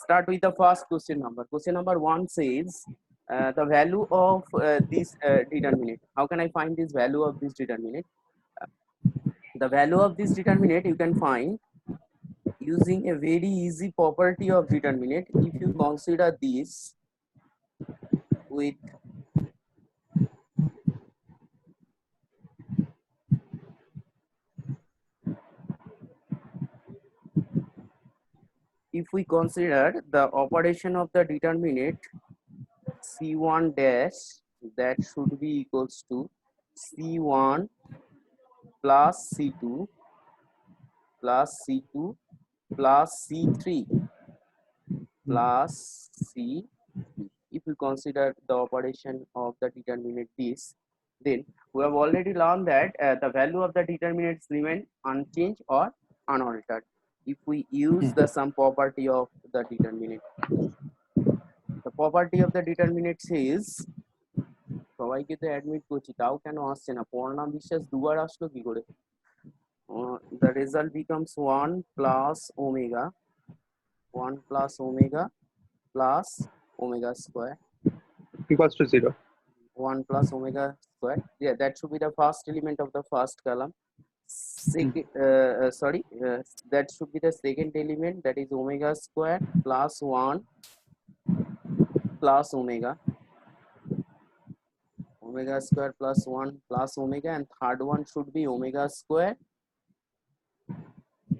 Start with the first question number. Question number 1 says the value of this determinant. How can I find this value of this determinant? The value of this determinant you can find using a very easy property of determinant. If you consider this with if we consider the operation of the determinant C1 dash, that should be equals to C1 plus C2 plus C2 plus C3 plus C3. If we consider the operation of the determinant this, then we have already learned that the value of the determinants remain unchanged or unaltered if we use the sum property of the determinant. The property of the determinant says, সবাইকে তো admit করছি তাও কেন আসছে না, পড়না বিশ্বাস দুবার আসলো কি করে? The result becomes 1 plus omega plus omega square equals to 0. 1 plus omega square. Yeah, that should be the first element of the first column. That should be the second element, that is omega square plus 1 plus omega square plus 1 plus omega, and third one should be omega square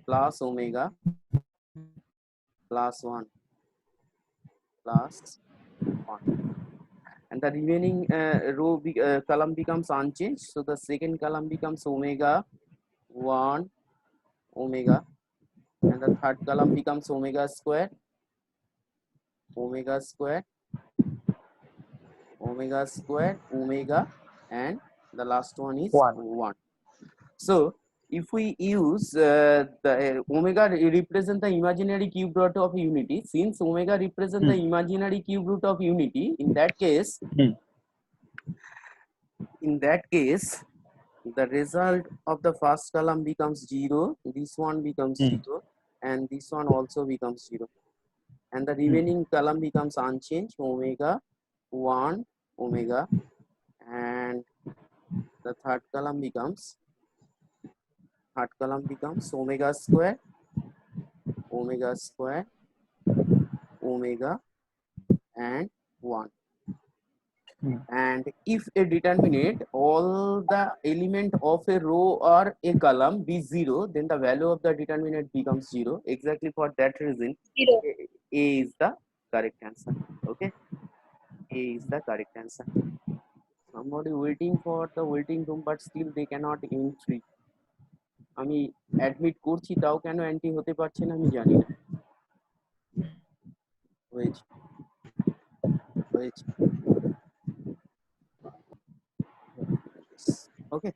plus omega plus 1 plus 1, and the remaining column becomes unchanged, so the second column becomes omega 1 omega, and the third column becomes omega square omega, and the last one is 1. So if we use the omega represent the imaginary cube root of unity, since omega represent the imaginary cube root of unity, in that case the result of the first column becomes 0, this one becomes 0, and this one also becomes 0, and the remaining column becomes unchanged, omega 1 omega, and the third column becomes omega square omega, and 1. And if a determinant all the element of a row or a column be 0, then the value of the determinant becomes 0. Exactly for that reason, A is the correct answer. Okay, A is the correct answer. Somebody waiting for the waiting room, but still they cannot entry. আমি admit করছি তাও কেন anti হতে পারছে না আমি জানি না। হয়েছে okay,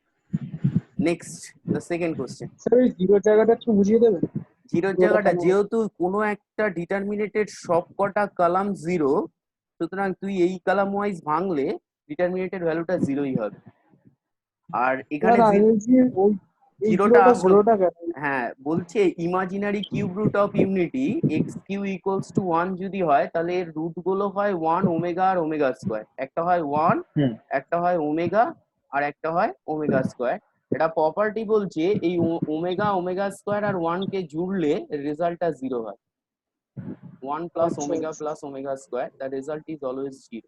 next the second question. Sir এই জিরো জায়গাটা একটু বুঝিয়ে দেবেন? জিরোর জায়গাটা, যেহেতু কোনো একটা ডিটারমিনেটেড সবকটা কলাম 0, সুতরাং তুই এই কলাম ওয়াইজ ভাঙলে ডিটারমিনেটেড ভ্যালুটা 0ই হবে। আর এখানে জিরোটা আসলো, হ্যাঁ বলছে imaginary cube root of unity x cube equals to 1 যদি হয়, তাহলে এর রুট গুলো হয় 1 ওমেগা আর ওমেগা স্কোয়ার। একটা হয় 1, একটা হয় ওমেগা, আর একটা হয় ওমেগা স্কোয়ার। এটা প্রপার্টি বলছে এই ওমেগা স্কোয়ার আর 1 কে জুড়লে রেজাল্টটা 0 হয়। 1 plus omega square, the result is always 0.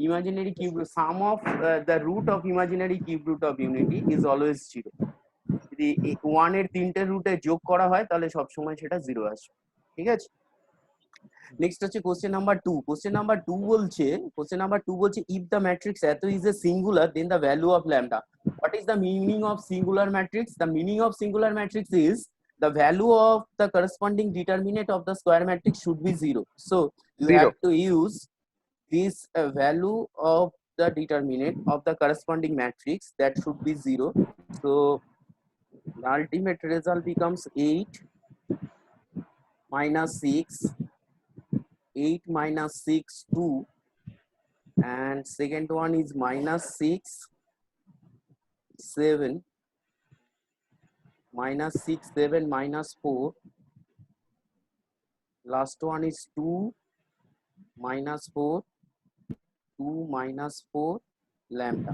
Imaginary cube sum of the root of imaginary cube root of unity is always 0. যদি 1 এর তিনটে রুটে যোগ করা হয় তাহলে সব সময় সেটা 0 আসবে। ঠিক আছে, নেক্সট হচ্ছে কোশ্চেন নাম্বার 2। কোশ্চেন নাম্বার 2 বলছে if the matrix এত is a singular, then the value of lambda. What is the meaning of singular matrix? The meaning of singular matrix is the value of the corresponding determinant of the square matrix should be 0. So you have to use this value of the determinant of the corresponding matrix, that should be 0. So the ultimate result becomes 8 minus 6, 8 minus 6 2, and second one is minus 6 7, minus 6 7 minus 4, last one is 2 minus 4, 2 minus 4 lambda.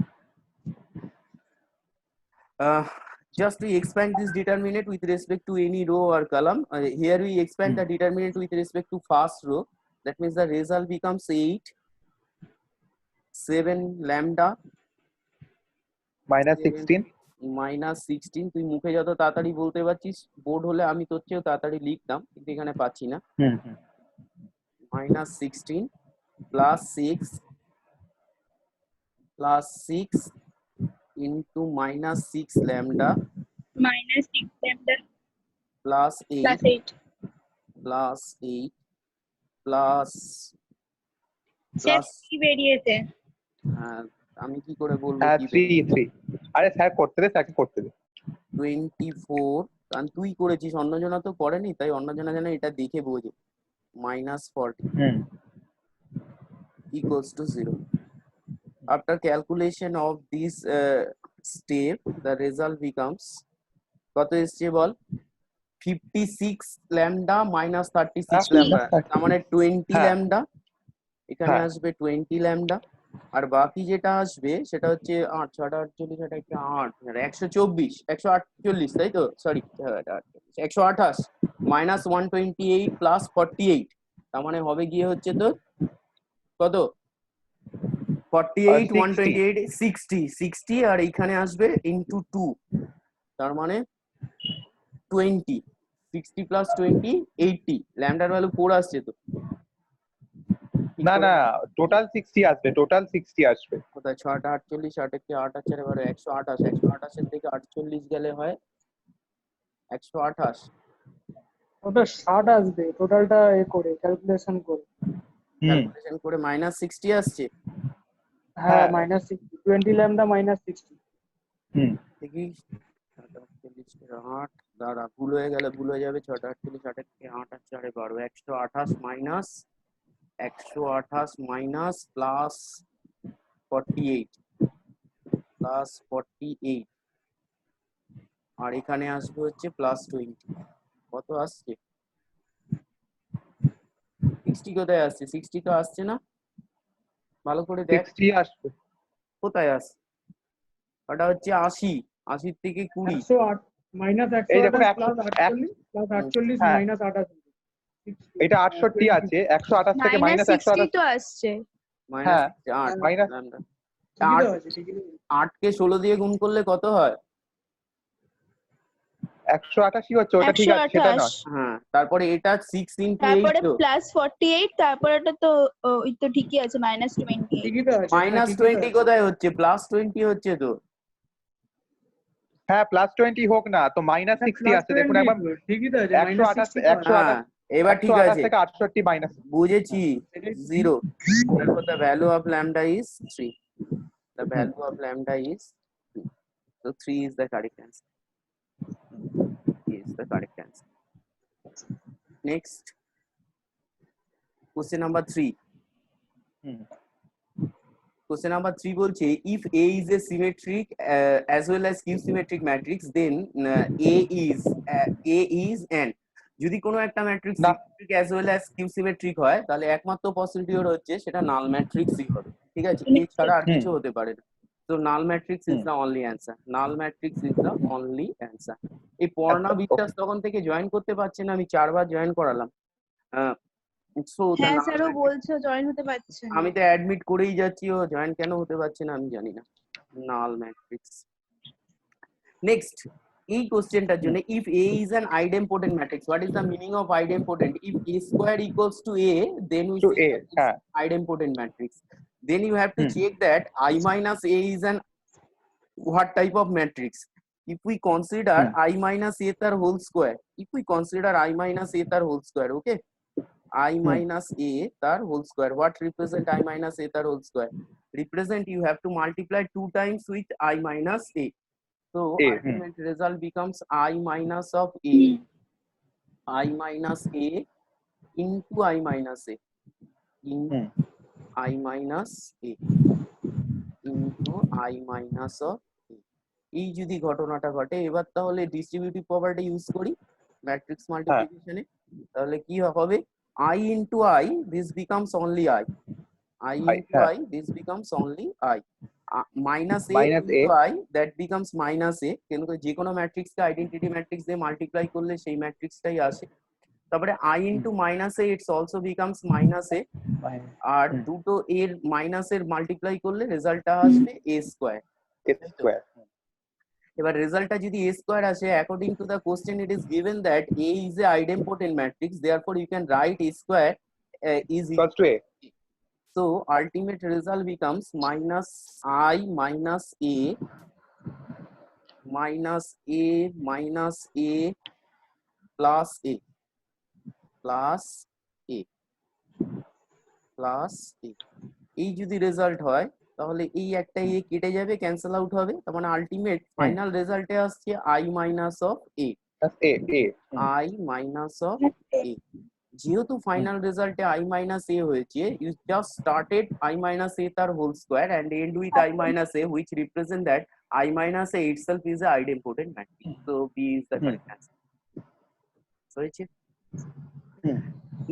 Just to expand this determinant with respect to any row or column, here we expand the determinant with respect to first row. That means the result becomes 8, 7 lambda minus 7 16 minus 16. তুই মুখে যত তাড়াতাড়ি বলতে পারছিস, board হলে আমি তোর চেয়েও তাড়াতাড়ি লিখতাম, কিন্তু এখানে পাচ্ছি না। minus 16 plus 6 into minus 6 lambda minus 6 lambda plus 8 plus 8 plus 8 plus sir কি বেরিয়েছে? আমি কি করে বলবো হ্যাঁ কি 3 আরে স্যার করতে দে, স্যারকে করতে দে। 24, কারণ তুই করেছিস, অন্যজনা তো করেনি, তাই অন্যজনা যেন এটা দেখে বোঝে। minus 40 equals to 0. After calculation of this step, the result becomes কত এসছে বল? 56 lambda minus 36 lambda, তার মানে 20 lambda, এখানে আসবে 20 lambda, আর বাকি যেটা আসবে সেটা হচ্ছে 8 6 48 এটা একটা 8 124 148, তাই তো? সরি 128 minus 128 plus 48, তার মানে হবে গিয়ে হচ্ছে তো কত? 48 128 60 আর এখানে আসবে into 2, তার মানে 20, 60 plus 20 80, ল্যামডার ভ্যালু 4 আসছে তো? না না, টোটাল 60 আসবে, টোটাল 60 আসবে। কোথায় 6 48 8 কে 8 আছে রে, 128 এর থেকে 48 গেলে হয় 128। ওটা 60 আসবে টোটালটা করে ক্যালকুলেশন করে মাইনাস 60 আসছে। হ্যাঁ মাইনাস 60, 20 ল্যামডা মাইনাস 60। দেখি 8 দাঁড়া, ভুল হয়ে গেলে ভুল হয়ে যাবে। 6 48 8 থেকে 8 আর 4 12, 128 মাইনাস প্লাস 48 আর এখানে আসবে হচ্ছে প্লাস 20। কত আসছে? 60 কোথায় আসছে? 60 তো আসছে না, ভালো করে দেখ 60 আসবে কোথায় আসছে। ওটা হচ্ছে 80, 80 থেকে 20, 108 মাইনাস 128 প্লাস 48 প্লাস 48 মাইনাস 28, এটা 68 আছে, 128 থেকে মাইনাস মাইনাস 60 128 তো আসছে। মাইনাস 8 মাইনাস 8 কে 16 দিয়ে গুণ করলে কত হয়? 188 হচ্ছে, ওটা ঠিক আছে, সেটা নয়। হ্যাঁ, তারপরে এটা 6 into 8 তারপরে তো প্লাস 48, তারপরে এটা তো ওই তো ঠিকই আছে মাইনাস 28। ঠিকই তো আছে, মাইনাস 20 কোথায় হচ্ছে? প্লাস 20 হচ্ছে তো। হ্যাঁ প্লাস 20 হোক না তো, মাইনাস 60 আছে, দেখুন একবার। ঠিকই তো আছে, মাইনাস 128 60। 128 এবার ঠিক আছে, থেকে 68 মাইনাস বুঝেছি। 0, therefore the value of lambda is 3. The value of lambda is 2. So 3 is the correct answer. Next, question number 3. Question number 3 বলছে if A is a symmetric as well as Q symmetric matrix, then A is and যদি কোনো একটা matrix symmetric as well as Q symmetric হয়, তাহলে একমাত্র possibility হচ্ছে সেটা নাল ম্যাট্রিক্সই হবে। ঠিক আছে, এ ছাড়া আর কিছু হতে পারে না। তো null matrix is the only answer. Null matrix is the only answer. এই পর্ণা বিশ্বাস তখন থেকে জয়েন করতে পারছে না, আমি 4 বার জয়েন করালাম। হ্যাঁ স্যার, ও বলছে জয়েন হতে পারছে না। আমি তো অ্যাডমিট করেই যাচ্ছি, ও জয়েন কেন হতে পারছে না আমি জানি না। নাল ম্যাট্রিক্স। নেক্সট, এই কোশ্চেনটার জন্য if A is an idempotent matrix, what is the meaning of idempotent? If A square equals to A, then we say that it's idempotent matrix. Then you have to check that I minus A is an what type of matrix. If we consider I minus A tar whole square, okay, I minus A tar whole square, what represent I minus A tar whole square? Represent, you have to multiply 2 times with I minus A. So ultimate result becomes I minus of A, I minus A into I minus A, into I minus A, into I minus of A. এই যদি ঘটনাটা ঘটে, এবার তাহলে distributive property use করি matrix মাল্টিপ্লিকেশনে, তাহলে কি হবে? I into I, this becomes only I. I into হ্যাঁ I, this becomes only I. Minus A Minus A. into I, that becomes minus A. কিন্তু যে কোনো ম্যাট্রিক্সকে আইডেন্টিটি ম্যাট্রিক্স দিয়ে মাল্টিপ্লাই করলে সেই ম্যাট্রিক্সটাই আসে। তারপরে I into minus A, it's also becomes minus A. আর দুটো এর মাইনাস এর মাল্টিপ্লাই করলে রেজাল্টটা আসবে A স্কোয়ার। A square. এবার রেজাল্টটা যদি A স্কোয়ার আসে, according to the question it is given that A is a idempotent matrix, therefore you can write A square is Equals to A. so ultimate result becomes minus I minus A minus A minus A plus A plus A plus A। এই যদি result হয় তাহলে এই একটা এ কেটে যাবে, cancel out হবে, তার মানে আলটিমেট ফাইনাল রেজাল্টে আসছে I minus of A। That's A. A. I minus of A। যেহেতু ফাইনাল রেজাল্টে I মাইনাস A হয়েছে, you just started I minus A তার whole square and end with I minus A, which represent that I minus A itself is a idempotent matrix. So B is the correct answer. So হয়েছে।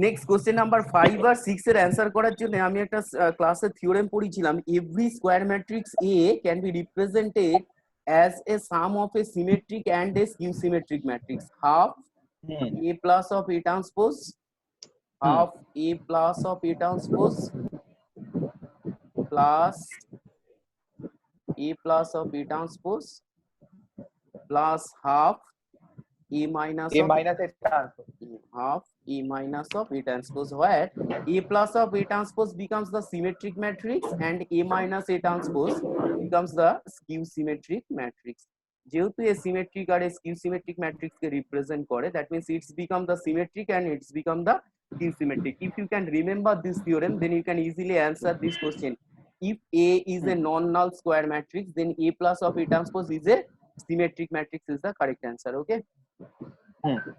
Next question number 5 আর 6 এর answer করার জন্য আমি একটা ক্লাসে theorem পড়িয়েছিলাম, every square matrix A can be represented as a sum of a symmetric and a skew symmetric matrix. Half A plus of A transpose, half A plus of A transpose plus A plus of A transpose plus half A minus A of minus A transpose. half A minus of A transpose, where A plus of A transpose becomes the symmetric matrix and A minus A transpose becomes the skew symmetric matrix. যেহেতু A symmetric আর A skew symmetric matrix কে represent করে, that means it's become the symmetric and it's become the skew symmetric. If you can remember this theorem, then you can easily answer this question. If A is a non-null square matrix, then A plus of A transpose is a symmetric matrix is the correct answer. Okay.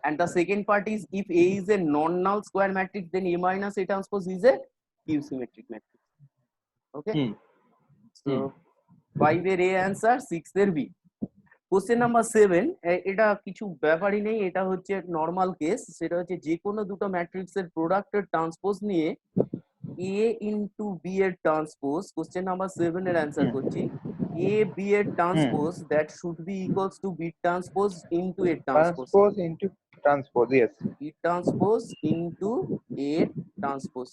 And the second part is, if A is a non-null square matrix, then A minus A transpose is a skew symmetric matrix. Okay. So 5 এর A answer, 6 এর B. Question number 7, এটা কিছু ব্যাপারই নেই, এটা হচ্ছে normal case. সেটা হচ্ছে যে কোনো দুটো ম্যাট্রিক্সের প্রোডাক্টের ট্রান্সপোজ নিয়ে A ইনটু B এর ট্রান্সপোজ, কোশ্চেন নাম্বার 7 এর অ্যান্সার করছি। A B এর transpose that should be equals to B transpose into A transpose. Transpose into transpose. Yes. B transpose into A transpose.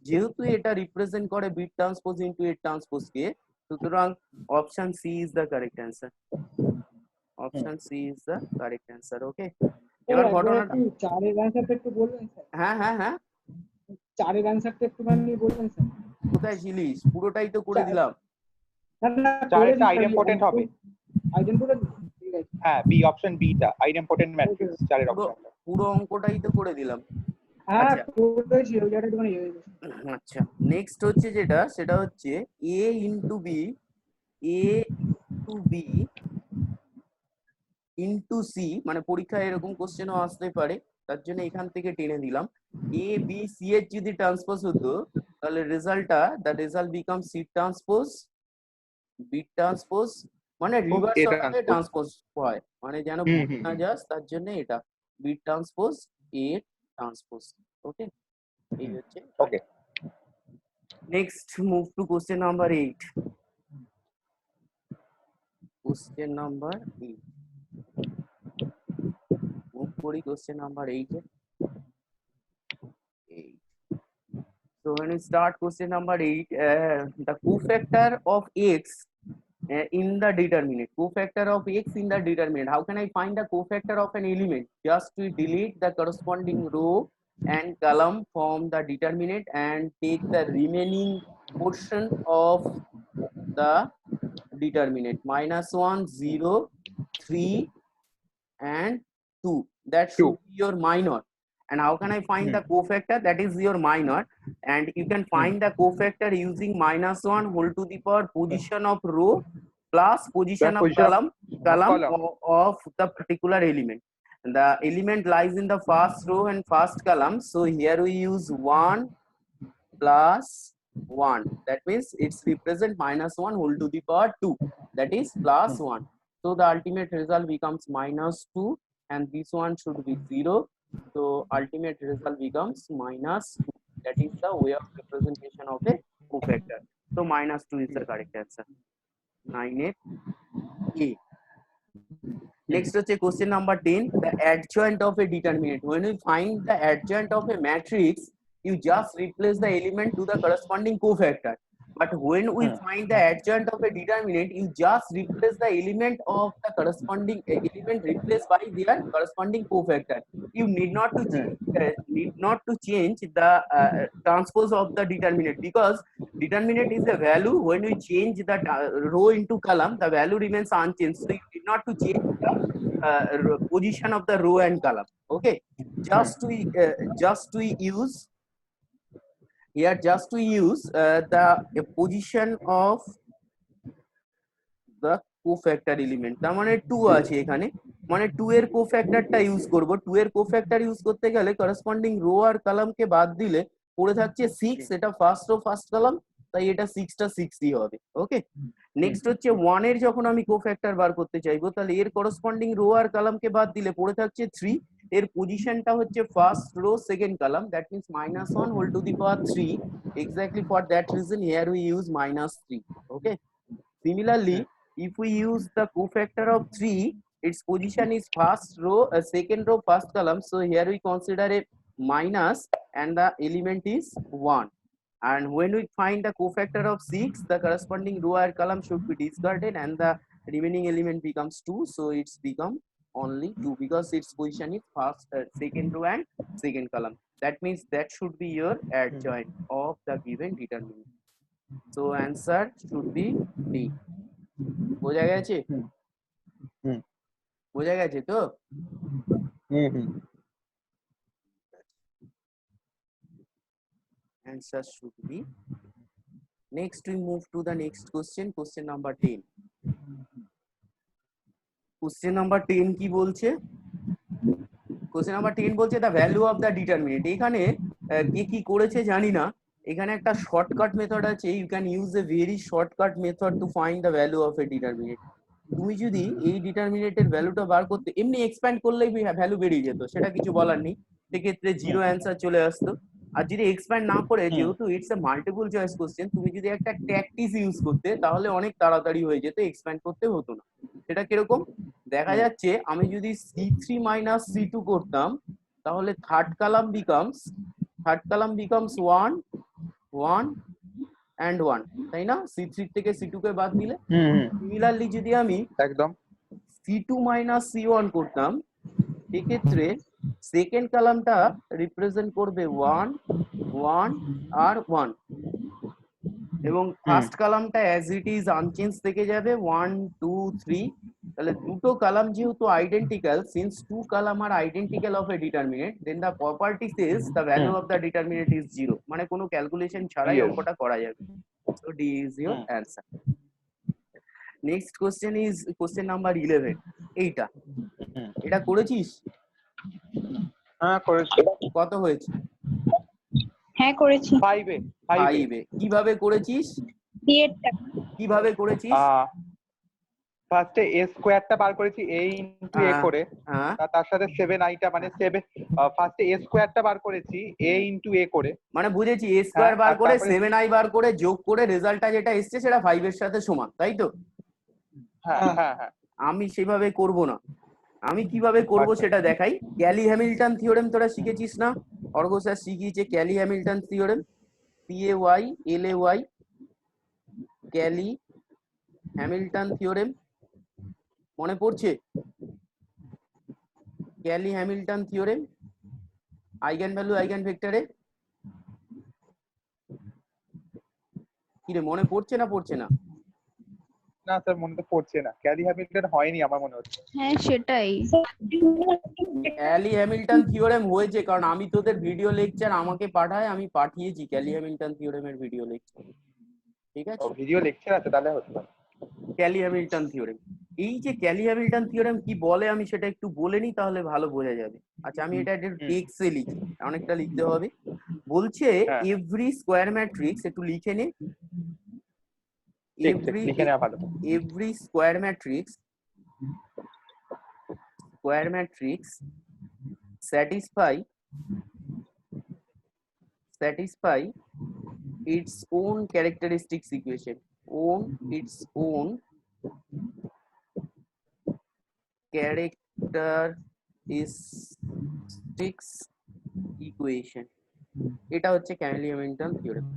যেহেতু এটা রিপ্রেজেন্ট করে B transpose into A transpose কে, সুতরাং option C is the correct answer. Option C is the correct answer. Okay, এবার ঘটনাটা একটু চারের অ্যানসারটা একটু বলবেন স্যার? হ্যাঁ হ্যাঁ হ্যাঁ, চারের অ্যানসারটা একটুখানি বলবেন স্যার? কোথায় ছিলিস? পুরোটাই তো করে দিলাম। না না, চারেরটা idempotent হবে। আইডেন্টিটি ঠিক আছে। হ্যাঁ, B option B টা idempotent matrix চারের পুরো অপশনটা। পুরো অঙ্কটাই তো করে দিলাম। হ্যাঁ আচ্ছা। পুরোটাই ছিল, ওই জায়গাটা একটুখানি ইয়ে হয়ে গেছে। আচ্ছা, নেক্সট হচ্ছে যেটা, সেটা হচ্ছে A into B, A into B into C, মানে পরীক্ষায় এরকম কোশ্চেনও আসতে পারে, তার জন্য এখান থেকে টেনে দিলাম। A B C এর যদি ট্রান্সপোজ হতো, তাহলে রেজাল্টটা, the result become C transpose B transpose, মানে রিভার্স A অর্ডারে transpose. ট্রান্সপোজ হয়, মানে যেন ভুল না যাস তার জন্য এটা B ট্রান্সপোজ A ট্রান্সপোজ। ওকে, এই হচ্ছে। Okay. Next, move to question number 8. Question number 8. Move kori question number 8. 8. So when we start question number 8, the cofactor of x in the determinant. Cofactor of x in the determinant. How can I find the cofactor of an element? Just to delete the corresponding row and column from the determinant and take the remaining portion of the determinant, -1, 0, 3 and 2. That should be your minor. And how can I find the cofactor? That is your minor, and you can find the cofactor using -1 whole to the power position of row plus position of Position column column. of the particular element. The element lies in the first row and first column, so here we use 1 plus 1, that means it's represent -1 whole to the power 2, that is plus 1. So the ultimate result becomes -2, and this one should be 0. So ultimate result becomes -2. That is the way of representation of a cofactor. So -2 is the correct answer. 9A. Next হচ্ছে question number 10, the adjoint of a determinant. When we find the adjoint of a matrix, you just replace the element to the corresponding cofactor. But when we find the adjoint of a determinant, you just replace the element of the corresponding element replaced by their corresponding cofactor. You need not to change the transpose of the determinant, because determinant is a value. When we change the row into column, the value remains unchanged. So you need not to change the position of the row and column. Okay, just to use here, just to use the position of the cofactor element. তার মানে 2 আছে এখানে, মানে 2 এর কোফ্যাক্টরটা use করব। 2 এর cofactor use করতে গেলে করসপন্ডিং রো আর কলামকে বাদ দিলে পড়ে থাকছে 6, এটা ফার্স্ট রো ফার্স্ট কলাম, তাই এটা 6টা 6ই হবে। ওকে, নেক্সট হচ্ছে 1 এর যখন আমি কোফ্যাক্টর বার করতে চাইবো, তাহলে এর করসপন্ডিং রো আর কলামকে বাদ দিলে পড়ে থাকছে 3, এর পজিশনটা হচ্ছে first row second column, that means -1 whole to the power 3। Exactly for that reason here we use -3। Okay, similarly if we use the cofactor of 3, its position is first row second row first column, so here we consider a minus and the element is 1. And when we find the cofactor of 6, the corresponding row or column should be discarded and the remaining element becomes 2, so it's become only 2 because its position is first second row and second column. That means that should be your adjoint of the given determinant. So answer should be D. বোঝা গেছে? বোঝা গেছে তো? Answer should be. Next we move to the next question, question number 10. Question number 10 কি বলছে? Question number 10 বলছে the value of the determinant. এখানে কে কি করেছে জানি না, এখানে একটা শর্টকাট মেথড আছে, you can use a very shortcut method to find the value of a determinant. তুমি যদি এই ডিটারমিনেন্টের ভ্যালুটা বার করতে এমনি এক্সপ্যান্ড করলেই ভ্যালু বেরিয়ে যেত, সেটা কিছু বলার নেই, সেক্ষেত্রে 0 অ্যান্সার চলে আসতো। আর যদি এক্সপ্যান্ড না করে, যেহেতু it's a multiple choice question, তুমি যদি একটা ট্যাকটিস ইউজ করতে তাহলে অনেক তাড়াতাড়ি হয়ে যেত, এক্সপ্যান্ড করতে হতো না। সেটা কিরকম দেখা যাচ্ছে, আমি যদি C3 - C2 করতাম, তাহলে থার্ড কালাম বিকামস 1 1 and 1, তাই না? C3 থেকে C2 কে বাদ দিলে। সিমিলারলি যদি আমি একদম C2 - C1 করতাম, এক্ষেত্রে সেকেন্ড কলামটা রিপ্রেজেন্ট করবে 1 1 আর 1, এবং ফার্স্ট কলামটা অ্যাজ ইট ইজ আনচেঞ্জ থেকে যাবে 1 2 3। তাহলে দুটো কলাম যেহেতু identical, since two column are identical of a determinant, then the property says the value of the determinant is 0, মানে কোনো ক্যালকুলেশন ছাড়াই অঙ্কটা করা যাবে। So D is your answer. Next question is question number 11। এটা করেছিস? হ্যাঁ করেছি। কত হয়েছে? হ্যাঁ করেছি। 5 এ কিভাবে করেছিস? কিভাবে করেছিস? ফার্স্টে a স্কয়ারটা বার করেছি a ইনটু a করে, তার সাথে 7i টা মানে 7 ফার্স্টে a স্কয়ারটা বার করেছি a ইনটু a করে, মানে বুঝেছি, a স্কয়ার বার করে 7i বার করে যোগ করে রেজাল্টটা যেটা এসছে সেটা 5 এর সাথে সমান, তাই তো? হ্যাঁ হ্যাঁ হ্যাঁ। আমি সেভাবে করব না, আমি কিভাবে করব সেটা দেখাই। ক্যালি হ্যামিল্টন থিওরেম তোরা শিখেছিস না? অর্ঘ স্যার শিখিয়েছে Cayley Hamilton theorem, CAYLAY, Cayley Hamilton theorem মনে পড়ছে? Cayley Hamilton theorem eigenvalue eigen ভেক্টরে, কি রে মনে পড়ছে না? না স্যার মনে তো পড়ছে না, ক্যালি হ্যামিল্টন হয়নি আমার মনে হচ্ছে। হ্যাঁ সেটাই, ক্যালি হ্যামিল্টন থিওরেম হয়েছে, কারণ আমি তোদের ভিডিও লেকচার আমাকে পাঠায়, আমি পাঠিয়েছি ক্যালি হ্যামিল্টন থিওরেমের ভিডিও লেকচার, ঠিক আছে? ভিডিও লেকচার আছে তাহলে হতে পারে। ক্যালি হ্যামিল্টন থিওরেম, এই যে ক্যালি হ্যামিল্টন থিওরেম কি বলে আমি সেটা একটু বলে নিই, তাহলে ভালো বোঝা যাবে। আচ্ছা আমি এটা একটু টেক্সটে লিখি, অনেকটা লিখতে হবে। বলছে এভরি স্কয়ার ম্যাট্রিক্স, একটু লিখে নে, every square matrix satisfy its own characteristics equation, its own characteristics equation. এটা হচ্ছে Cayley Hamilton theorem.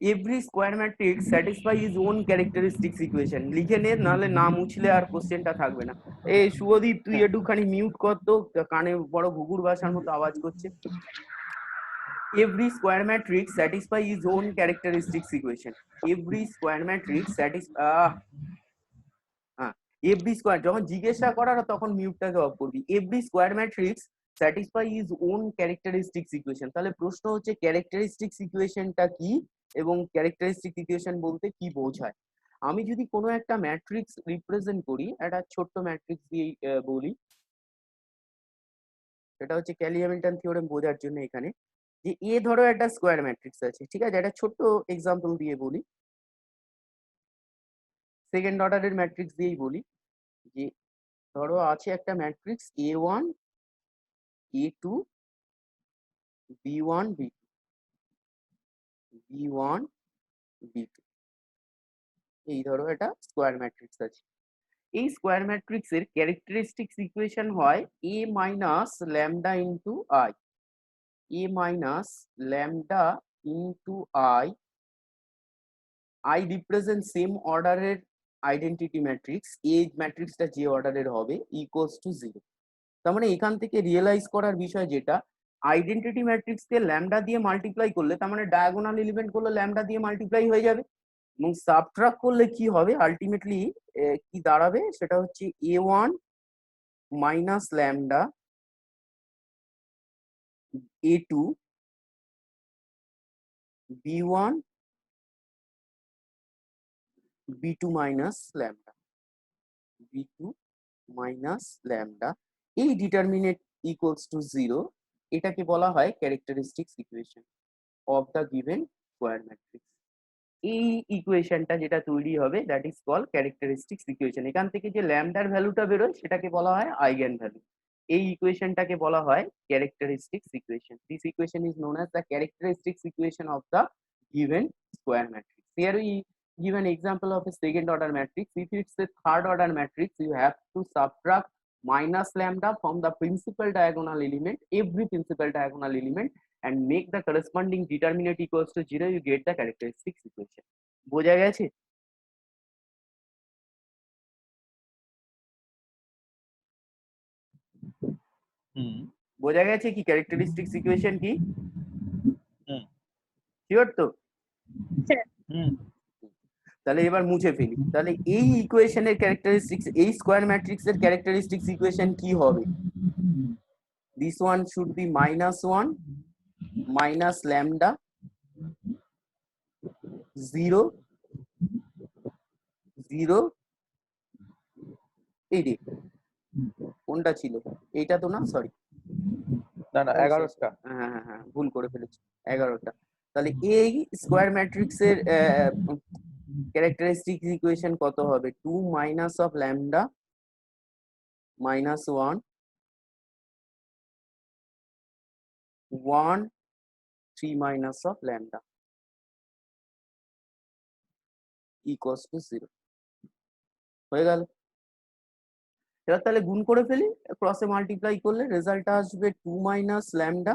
Every square matrix satisfy is own characteristics equation. লিখে নে, নাহলে না মুছলে আর কোশ্চেনটা থাকবে না। এই শুভদীপ, তুই একটুখানি মিউট কর তো, কানে বড় ঘুঘুর বাসার মতো আওয়াজ করছে। Every square matrix satisfy its own characteristics equation. Every square matrix every square, যখন জিজ্ঞাসা করার তখন মিউটটাকে অফ করবি। Every square matrix satisfy its own characteristics equation। তাহলে প্রশ্ন হচ্ছে ক্যারেক্টারিস্টিক্স ইকুয়েশনটা কি এবং ক্যারেক্টারিস্টিক ইকুয়েশন বলতে কি বোঝায়। আমি যদি কোনো একটা ম্যাট্রিক্স রিপ্রেজেন্ট করি, একটা ছোট্ট ম্যাট্রিক্স দিয়ে বলি, সেটা হচ্ছে ক্যালি-হ্যামিল্টন থিওরেম বোঝার জন্য এখানে, যে এ ধরো একটা স্কোয়ার ম্যাট্রিক্স আছে, ঠিক আছে, একটা ছোট্ট এক্সাম্পল দিয়ে বলি, সেকেন্ড অর্ডারের ম্যাট্রিক্স দিয়েই বলি, যে ধরো আছে একটা matrix A1 A2 B1 B2 B1 B2, এই ধরো একটা স্কোয়ার ম্যাট্রিক্স আছে। এই স্কোয়ার ম্যাট্রিক্সের ক্যারেক্টারিস্টিক্স ইকুয়েশন হয় A minus lambda into I, A minus lambda into I represent same অর্ডারের আইডেন্টিটি ম্যাট্রিক্স, এই ম্যাট্রিক্সটা যে অর্ডারের হবে ইকুয়ালস টু 0। তার মানে এখান থেকে রিয়েলাইজ করার বিষয় যেটা, আইডেন্টিটি ম্যাট্রিক্সকে ল্যামডা দিয়ে মাল্টিপ্লাই করলে, তার মানে ডায়াগোনাল এলিমেন্ট গুলো ল্যামডা দিয়ে মাল্টিপ্লাই হয়ে যাবে, এবং সাবট্রাক্ট করলে কি হবে আলটিমেটলি কি দাঁড়াবে, সেটা হচ্ছে A1 minus lambda A2 B1 B2 minus lambda, B2 minus lambda, এই ডিটারমিনেট ইকুয়ালস টু 0, এটাকে বলা হয় characteristics equation of the given square matrix. এই ইকুয়েশনটা যেটা তৈরি হবে that is called characteristics equation. এখান থেকে যে ল্যামডার ভ্যালুটা বেরোয় সেটাকে বলা হয় আইগেন ভ্যালু। এই ইকুয়েশনটাকে বলা হয় characteristics equation. This equation is known as the characteristics equation of the given square matrix. Here we give an example of a second order matrix. If it's a third order matrix, you have to subtract minus lambda from the principal diagonal element, every principal diagonal element, and make the corresponding determinant equals to 0, you get the characteristics equation. বোঝা গেছে? বোঝা গেছে কি characteristics equation কি? Sure তো? তাহলে এবার মুছে ফেলি। তাহলে এই ইকুয়েশনের ক্যারেক্টারিস্টিক্স, এই স্কোয়ার ম্যাট্রিক্সের ক্যারেক্টারিস্টিক্স ইকুয়েশন কি হবে? This one should be -1 minus lambda 0 0, এই রে কোনটা ছিল, এইটা তো না, সরি, না না 11টা, হ্যাঁ ভুল করে ফেলেছি, 11টা। তাহলে এই স্কোয়ার ম্যাট্রিক্সের characteristics equation কত হবে? 2 minus of lambda minus 1 1 3 minus of lambda equals to 0 হয়ে গেল। এবার তাহলে গুণ করে ফেলি, ক্রসে মাল্টিপ্লাই করলে রেজাল্ট আসবে 2 minus lambda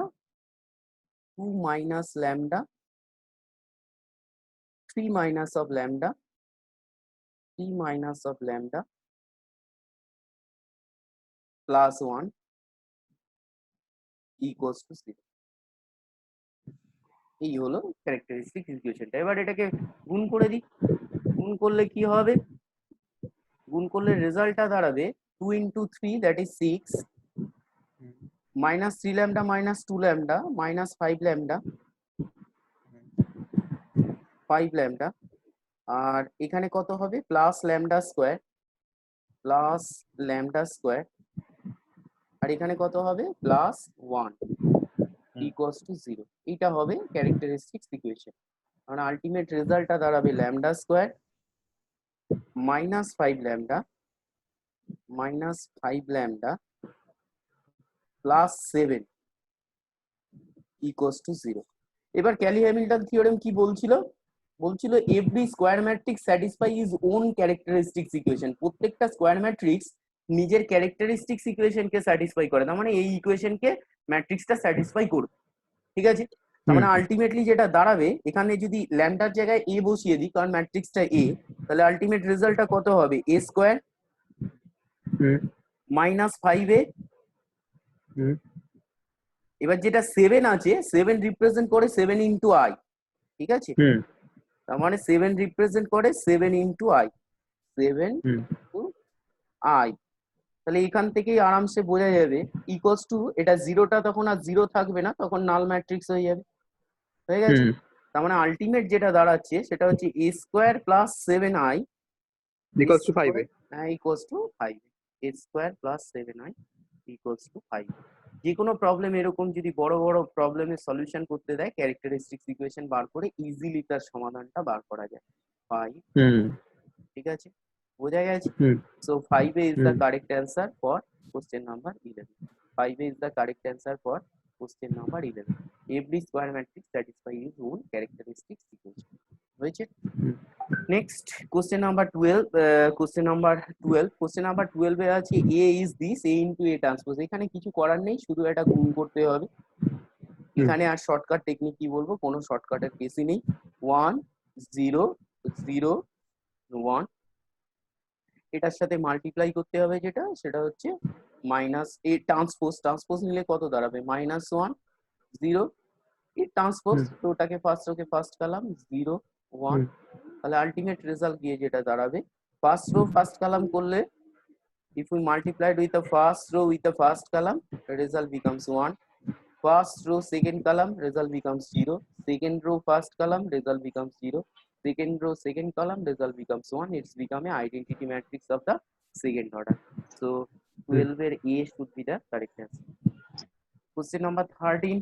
3 minus of lambda 3 minus of lambda plus 1 equals to 0। এই হলো ক্যারেক্টারিস্টিক ইকুয়েশনটা। এবার এটাকে গুণ করে দিই, গুণ করলে কি হবে? গুণ করলে রেজাল্টটা দাঁড়াবে 2 into 3 that is 6 minus 3 lambda minus 2 lambda minus 5 lambda 5 lambda, আর এখানে কত হবে? প্লাস ল্যামডা স্কোয়ার, আর এখানে কত হবে? Plus 1 equals to 0। এটা হবে ক্যারেক্টারিস্টিক্স ইকুয়েশন। মানে আলটিমেট রেজাল্টটা দাঁড়াবে lambda square minus 5 lambda plus 7 equals to 0। এবার ক্যালি হ্যামিল্টন থিওরেম কি বলছিল? বলছিল every square matrix satisfy is own characteristics equation. প্রত্যেকটা স্কোয়ার ম্যাট্রিক্স নিজের ক্যারেক্টারিস্টিক্স ইকুয়েশনকে স্যাটিসফাই করে, তার মানে এই ইকুয়েশনকে ম্যাট্রিক্সটা স্যাটিসফাই করবে, ঠিক আছে? তার মানে আলটিমেটলি যেটা দাঁড়াবে, এখানে যদি ল্যামডার জায়গায় এ বসিয়ে দিই কারণ ম্যাট্রিক্সটা এ, তাহলে আলটিমেট রেজাল্টটা কত হবে? এ স্কোয়ার মাইনাস 5a। এবার যেটা 7 আছে, 7 রিপ্রেজেন্ট করে 7 ইন্টু আই, ঠিক আছে? তার মানে 7 রিপ্রেজেন্ট করে 7 ইন্টু আই, 7 ইন্টু আই। তাহলে এখান থেকেই আরামসে বোঝা যাবে ইকুয়ালস টু, এটা জিরোটা তখন আর জিরো থাকবে না, তখন নাল ম্যাট্রিক্স হয়ে যাবে, হয়ে গেছে? তার মানে আলটিমেট যেটা দাঁড়াচ্ছে সেটা হচ্ছে A square plus 7i equals to 5 equals to 5। A square plus 7i equals to 5। যে কোনো প্রবলেম এরকম যদি বড় বড় প্রবলেমের সলিউশন করতে দেয়, ক্যারেক্টারিস্টিক্স ইকুয়েশন বার করে ইজিলি তার সমাধানটা বার করা যায়। 5, ঠিক আছে? বোঝা গেছে? So 5a is the correct answer for question number 11. 5a is the correct answer for question number 11. Every square matrix satisfies its own characteristics equation. হয়েছে? Next question number 12. Question number 12 এ আছে a is this, a into a transpose। এখানে কিছু করার নেই, শুধু এটা গুণ করতে হবে। এখানে আর শর্টকাট টেকনিক কি বলবো, কোনো শর্টকাটের কেসই নেই। 1 0 0 1, এটার সাথে মাল্টিপ্লাই করতে হবে, যেটা সেটা হচ্ছে মাইনাস এ ট্রান্সপোজ নিলে কত দাঁড়াবে? মাইনাস 1 0 এ ট্রান্সপোজ, তো ওটাকে ফার্স্ট কলাম 0 1, তাহলে আলটিমেট রেজাল্ট গিয়ে যেটা দাঁড়াবে, ফার্স্ট রো ফার্স্ট কলাম করলে if we multiplied with the first row with the first column, the result becomes 1. First row second column, result becomes 0. Second row first column, result becomes 0. Second row second column, result becomes 1. It's become a identity matrix of the second order. So 12 এর A should be the correct answer. Question number 13.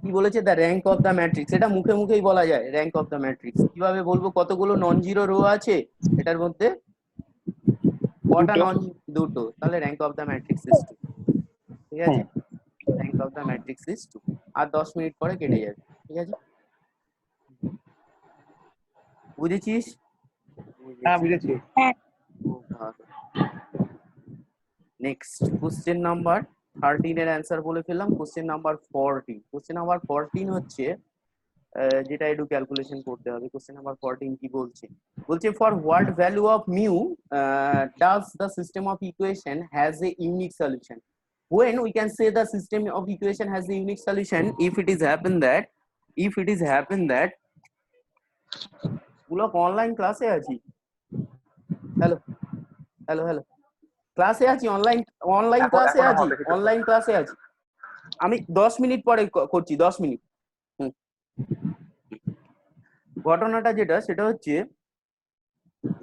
কি বলেছে? The rank of the matrix. এটা মুখে মুখেই বলা যায়, rank of the matrix কিভাবে বলবো? কতগুলো নন জিরো রো আছে এটার মধ্যে? কটা নন? দুটো, তাহলে rank of the matrix is 2, ঠিক আছে? Rank of the matrix is 2। আর 10 মিনিট পরে কেটে যাবে, ঠিক আছে? বুঝেছিস? হ্যাঁ বুঝেছি। নেক্সট কোশ্চেন নাম্বার 13 এর অ্যান্সার বলে ফেললাম। কোশ্চেন নাম্বার 14 হচ্ছে যেটা একটু ক্যালকুলেশন করতে হবে। কোশ্চেন নাম্বার 14 কি বলছে? বলছে for what value of mu does the system of equation has a unique solution? When we can say the system of equation has a unique solution, if it is happen that Pulak online ক্লাসে আছি, hello ক্লাসে আছি, online ক্লাসে আছি, আমি 10 minute পরে করছি, 10 minute. ঘটনাটা যেটা সেটা হচ্ছে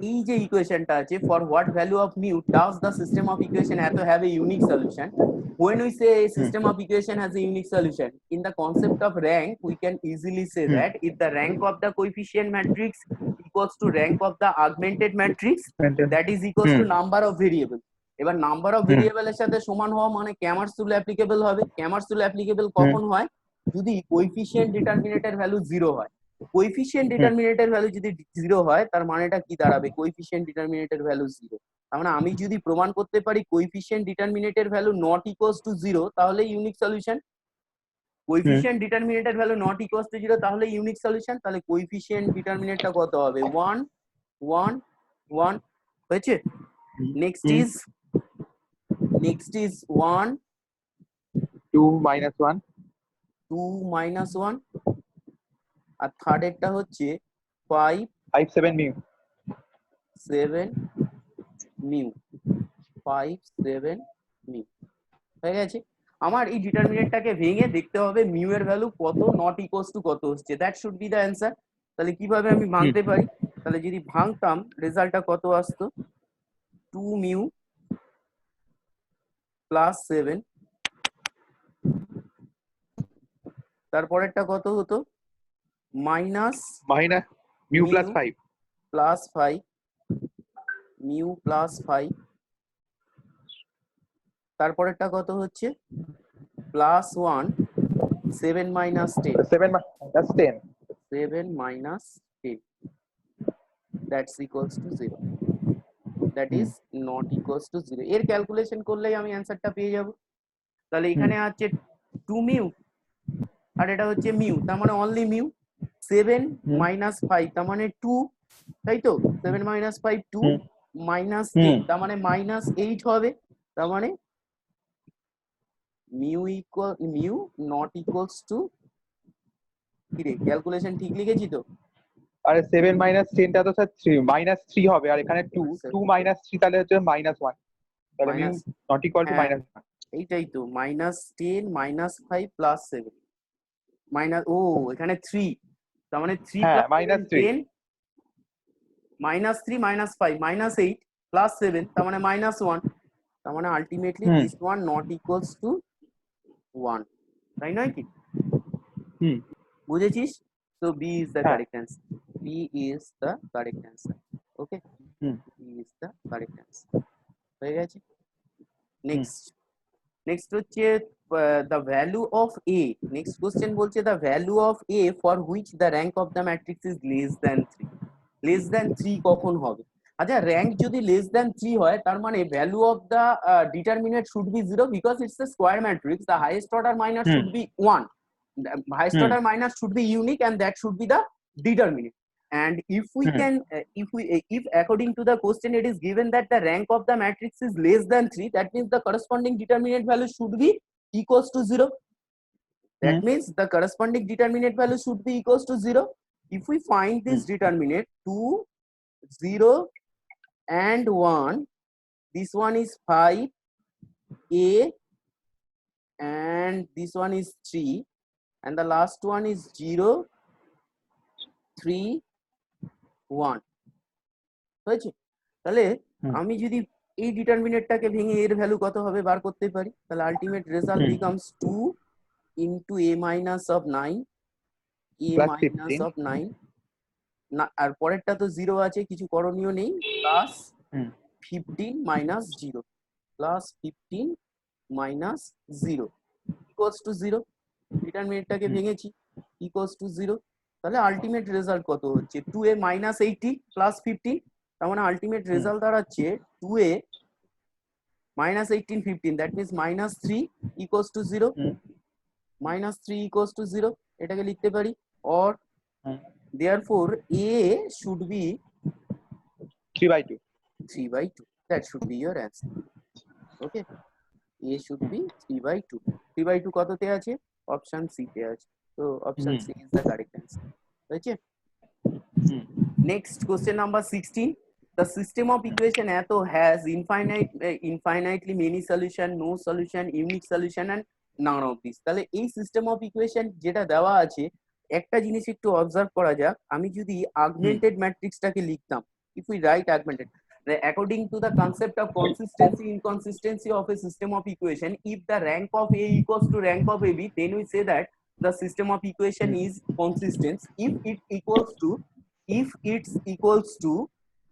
এই যে ইকুয়েশনটা আছে, for what value of mu does the system of equation have a unique solution. When we say a system of equation has a unique solution, in the concept of rank, we can easily say that if the rank of the coefficient matrix equals to rank of the augmented matrix, that is equals to number of variables. এবার number of variable এর সাথে সমান হওয়া মানে ক্যামার্স rule applicable হবে। ক্যামার্স rule applicable কখন হয়? যদি কোএফিসিয়েন্ট ডিটারমিনেটর ভ্যালু 0 হয়। কোএফিসিয়েন্ট ডিটারমিনেটর ভ্যালু যদি 0 হয়, তার মানেটা কি দাঁড়াবে? Coefficient determinator value 0। তার মানে আমি যদি প্রমাণ করতে পারি coefficient determinator value not equals to 0, তাহলে unique solution. Coefficient determinator value not equals to 0, তাহলে ইউনিক সলিউশন। তাহলে কোএফিসিয়েন্ট ডিটারমিনেটরটা কত হবে? 1 1 1 হয়েছে। নেক্সট ইজ 1 2 minus 1 2 minus 1, আর থার্ড এরটা হচ্ছে 5 7 মিউ 7 মিউ 5 7 মিউ হয়ে গেছে। আমার এই ডিটারমিনেন্টটাকে ভেঙে দেখতে হবে মিউ এর ভ্যালু কত, নট ইকুয়ালস টু কত হচ্ছে। That should B the answer. তাহলে কিভাবে আমি ভাঙতে পারি? তাহলে যদি ভাঙতাম রেজাল্টটা কত আসতো? 2 মিউ প্লাস 7, তারপরেরটা কত হতো? Minus mu plus 5 plus 5 mu plus 5 তারপরেরটা কত হচ্ছে +1 7 minus 10 7 minus 10 7 minus 10 that's equals to 0 that is not equals to 0 এর ক্যালকুলেশন করলেই আমি অ্যানসারটা পেয়ে যাব তাহলে এখানে আছে 2 মিউ আর এটা হচ্ছে মিউ তার মানে অনলি মিউ 7 minus 5 তার মানে 2 তাই তো 7 minus 5 2 minus 10 তার মানে -8 হবে তার মানে মিউ নট ইকুয়ালস টু কি রে ক্যালকুলেশন ঠিক লিখেছি তো আরে 7 minus 10 টা তো স্যার 3 -3 হবে আর এখানে 2 2 minus 3 তাহলে হচ্ছে -1 তাহলে মিউ নট ইকুয়াল টু -1 এইটাই তো -10 -5 +7 মাইনাস ও এখানে 3 তার মানে 3 হ্যাঁ, + 10 -3 -5 -8 +7 তার মানে -1 তার মানে ultimately this one not equals to 1 তাই নয় কি বুঝেছিস so b is the correct answer b is the correct answer okay b is the correct answer হয়ে গেছে next হচ্ছে the value of a next question বলছে the value of a for which the rank of the matrix is less than 3 less than 3 কখন হবে আচ্ছা rank যদি less than 3 হয় তার মানে value of the determinant should be 0 because it's a square matrix the highest order minus should be 1 the highest order minus should be unique and that should be the determinant and if we can if according to the question it is given that the rank of the matrix is less than 3 that means the corresponding determinant value should be equals to 0 that means the corresponding determinant value should be equals to 0 if we find this determinant 2 0 and 1 this one is 5 a and this one is 3 and the last one is 0 3 1 হয়েছে তাহলে আমি যদি এই ডিটারমিনেন্টটাকে ভেঙে এর value কত হবে বার করতে পারি তাহলে ultimate result becomes 2 into a minus of 9 a minus of 9 না আর পরেরটা তো 0 আছে কিছু করণীয় নেই plus 15 minus 0 plus 15 minus 0 equals to 0 ডিটারমিনেন্টটাকে ভেঙেছি equals to 0 তাহলে আলটিমেট রেজাল্ট কত হচ্ছে 2a minus 80 plus 15 তার মানে আলটিমেট রেজাল্ট দাঁড়াচ্ছে 2a minus 18 15 that means -3 equals to 0 -3 equals to 0 এটাকে লিখতে পারি or therefore a should be 3/2 3/2 that should be your answer okay a should be 3/2 3/2 কততে আছে অপশন সি তে আছে তো option C is the correct answer হয়েছে next question number 16 the system of equation এত has infinitely many solution no solution unique solution and none of these তাহলে এই system of equation যেটা দেওয়া আছে একটা জিনিস একটু অবজার্ভ করা যাক আমি যদি আগমেন্টেড ম্যাট্রিক্সটাকে লিখতাম if we write augmented according to the concept of consistency inconsistency of a system of equation if the rank of a equals to rank of ab then we say that the system of equation is consistent if it's equals to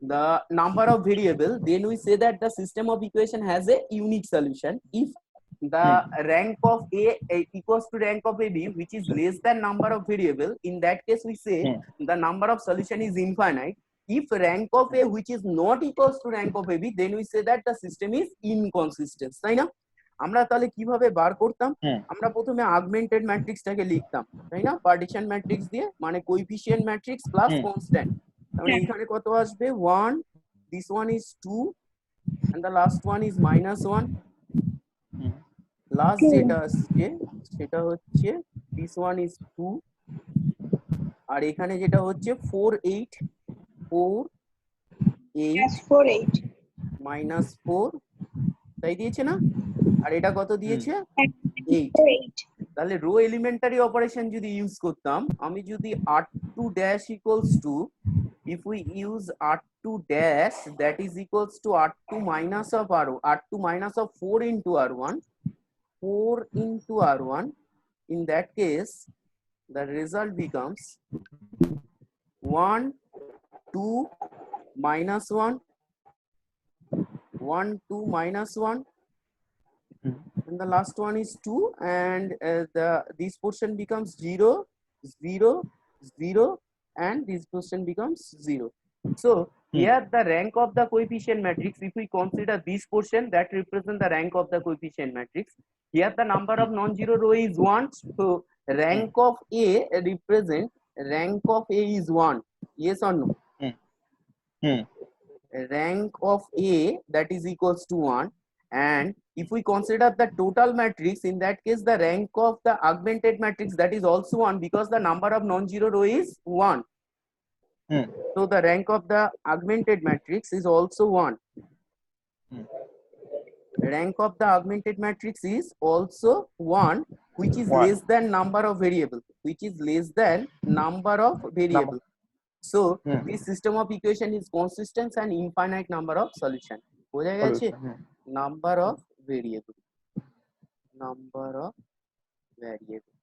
the number of variable then we say that the system of equation has a unique solution if the rank of a equals to rank of ab which is less than number of variable in that case we say the number of solution is infinite if rank of a which is not equals to rank of ab then we say that the system is inconsistent তাই না আমরা তাহলে কিভাবে বার করতাম আমরা প্রথমে আগমেন্টেড ম্যাট্রিক্সটাকে লিখতাম তাই না পার্টিশন ম্যাট্রিক্স দিয়ে মানে কোএফিশিয়েন্ট ম্যাট্রিক্স প্লাস কনস্ট্যান্ট তাহলে এখানে কত আসবে 1 this one is 2 and the last one is -1 last যেটা আসছে সেটা হচ্ছে this one is 2 আর এখানে যেটা হচ্ছে 4 8 4 8 -4 তাই দিয়েছে না আর এটা কত দিয়েছে 8 তাহলে রো এলিমেন্টারি অপারেশন যদি ইউজ করতাম আমি যদি r2 dash equals to if we use r2 dash that is equals to r2 minus of r2 minus of 4 into r1 4 into r1 in that case the result becomes 1 2 minus 1 1 2 minus 1 and the last one is 2, and this portion becomes 0, 0, 0, and this portion becomes 0. So here the rank of the coefficient matrix, if we consider this portion, that represents the rank of the coefficient matrix. Here the number of non-zero row is 1, so rank of A represent rank of A is 1. Yes or no? Rank of A, that is equals to 1. And if we consider the total matrix, in that case the rank of the augmented matrix, that is also 1, because the number of non-zero row is 1. So the rank of the augmented matrix is also 1. Rank of the augmented matrix is also 1, which is less than number of variable, which is less than number of variable. So this system of equation is consistent and infinite number of solution. বোঝা গেছে? Number of variable, number of variable,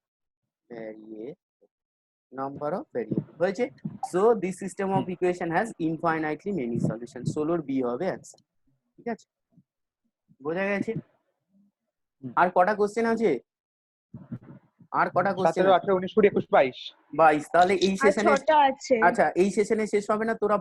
number of variable হয়েছে। So this system of equation has infinitely many solutions. 16 B হবে answer। ঠিক আছে, বোঝা গেছে? আর কটা question আছে? আর কটা কোশ্চেন? 17, 18, 19, 20, 21, 22। তাহলে এই আর সেশনে, 6টা আছে। আচ্ছা এই সেশনে শেষ হবে না, তোরা